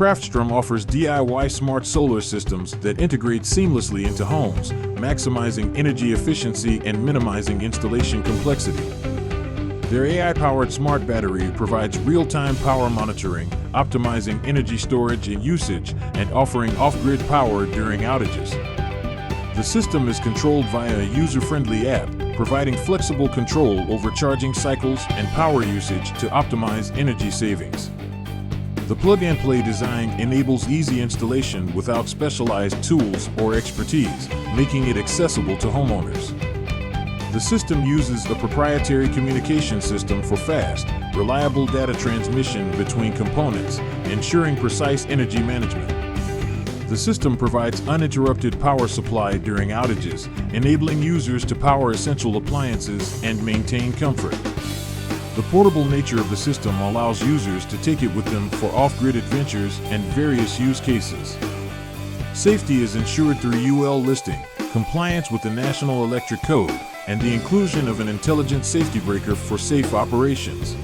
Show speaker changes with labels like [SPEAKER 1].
[SPEAKER 1] Craftstrom offers DIY smart solar systems that integrate seamlessly into homes, maximizing energy efficiency and minimizing installation complexity. Their AI-powered smart battery provides real-time power monitoring, optimizing energy storage and usage, and offering off-grid power during outages. The system is controlled via a user-friendly app, providing flexible control over charging cycles and power usage to optimize energy savings. The plug-and-play design enables easy installation without specialized tools or expertise, making it accessible to homeowners. The system uses a proprietary communication system for fast, reliable data transmission between components, ensuring precise energy management. The system provides uninterrupted power supply during outages, enabling users to power essential appliances and maintain comfort. The portable nature of the system allows users to take it with them for off-grid adventures and various use cases. Safety is ensured through UL listing, compliance with the National Electric Code, and the inclusion of an intelligent safety breaker for safe operations.